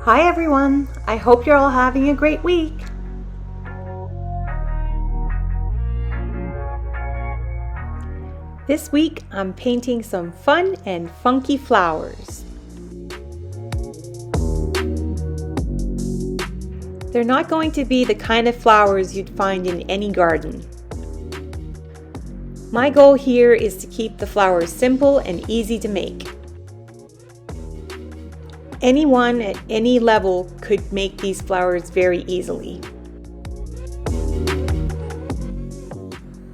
Hi everyone! I hope you're all having a great week. This week I'm painting some fun and funky flowers. They're not going to be the kind of flowers you'd find in any garden. My goal here is to keep the flowers simple and easy to make. Anyone at any level could make these flowers very easily.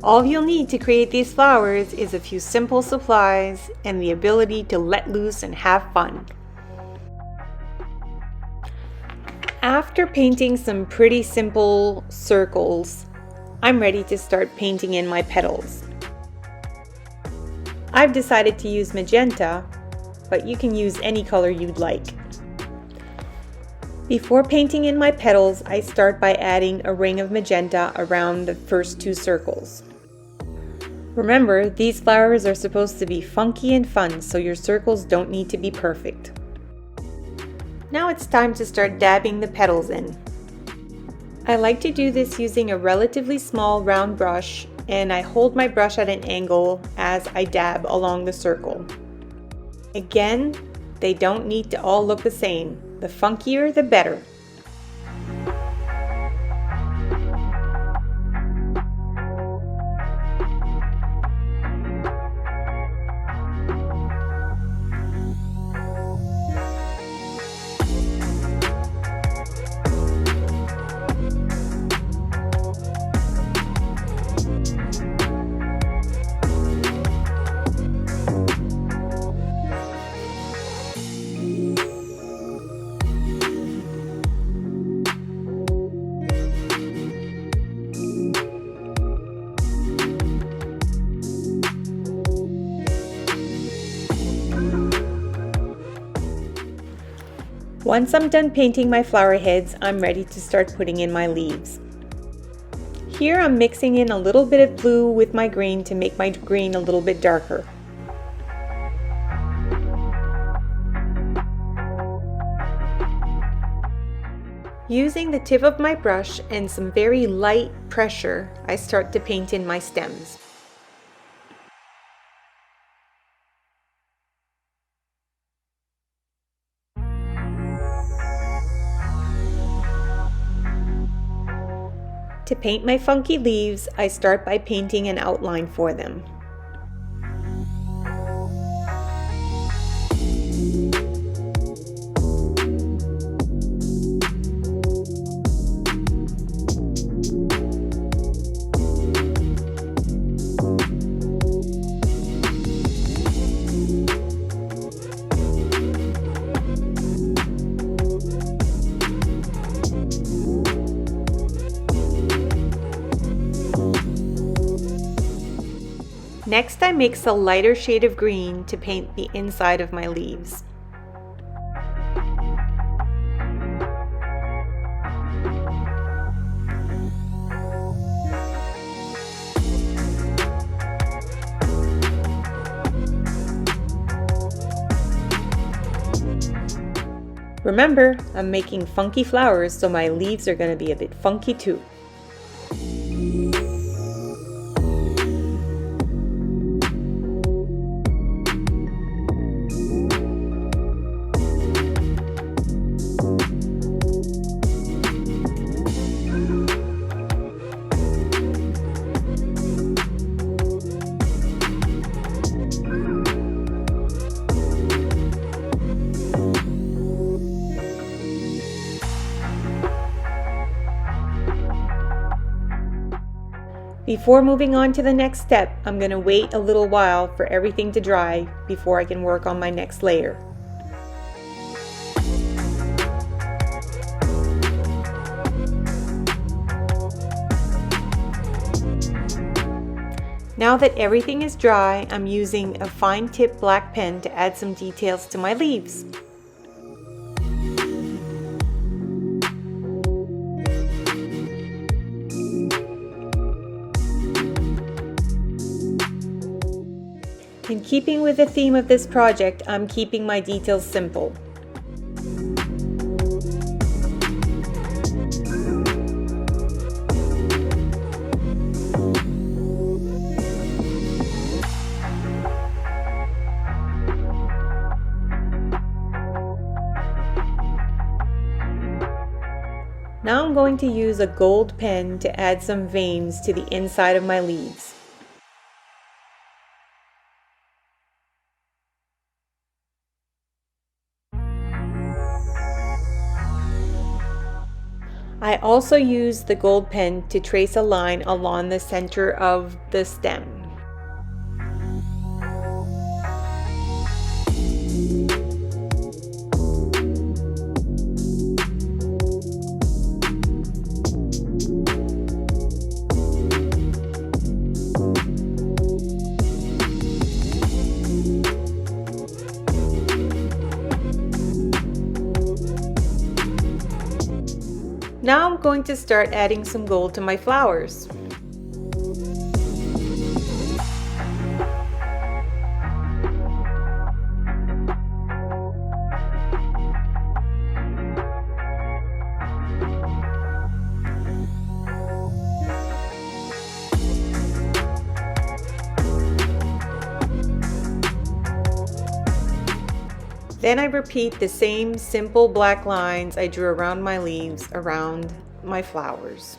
All you'll need to create these flowers is a few simple supplies and the ability to let loose and have fun. After painting some pretty simple circles, I'm ready to start painting in my petals. I've decided to use magenta, but you can use any color you'd like. Before painting in my petals, I start by adding a ring of magenta around the first two circles. Remember, these flowers are supposed to be funky and fun, so your circles don't need to be perfect. Now it's time to start dabbing the petals in. I like to do this using a relatively small round brush, and I hold my brush at an angle as I dab along the circle. Again, they don't need to all look the same. The funkier, the better. Once I'm done painting my flower heads, I'm ready to start putting in my leaves. Here I'm mixing in a little bit of blue with my green to make my green a little bit darker. Using the tip of my brush and some very light pressure, I start to paint in my stems. To paint my funky leaves, I start by painting an outline for them. Next, I mix a lighter shade of green to paint the inside of my leaves. Remember, I'm making funky flowers, so my leaves are going to be a bit funky too. Before moving on to the next step, I'm going to wait a little while for everything to dry before I can work on my next layer. Now that everything is dry, I'm using a fine tip black pen to add some details to my leaves. In keeping with the theme of this project, I'm keeping my details simple. Now I'm going to use a gold pen to add some veins to the inside of my leaves. I also use the gold pen to trace a line along the center of the stem. Now I'm going to start adding some gold to my flowers. Then I repeat the same simple black lines I drew around my leaves around my flowers.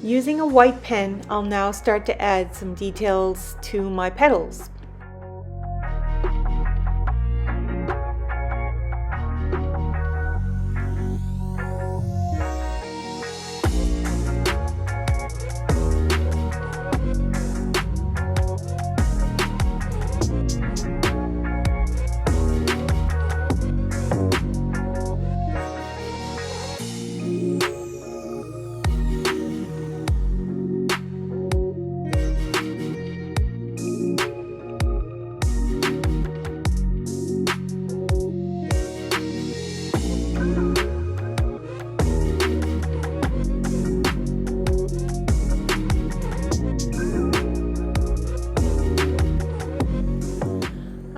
Using a white pen, I'll now start to add some details to my petals.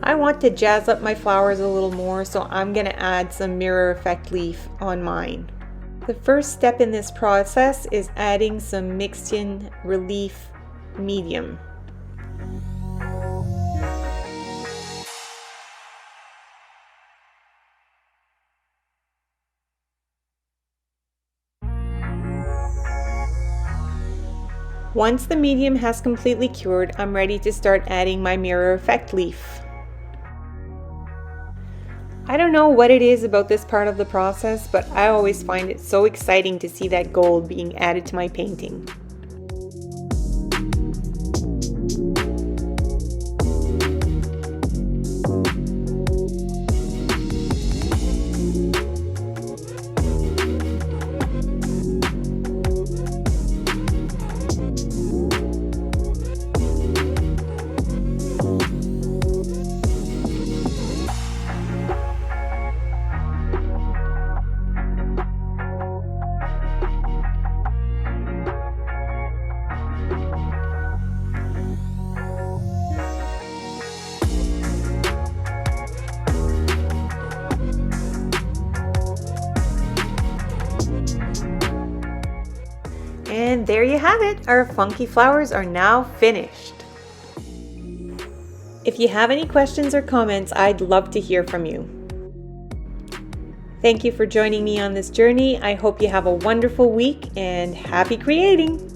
I want to jazz up my flowers a little more, so I'm going to add some mirror effect leaf on mine. The first step in this process is adding some Mixtion Relief medium. Once the medium has completely cured, I'm ready to start adding my mirror effect leaf. I don't know what it is about this part of the process, but I always find it so exciting to see that gold being added to my painting. And there you have it, our funky flowers are now finished. If you have any questions or comments, I'd love to hear from you. Thank you for joining me on this journey. I hope you have a wonderful week and happy creating!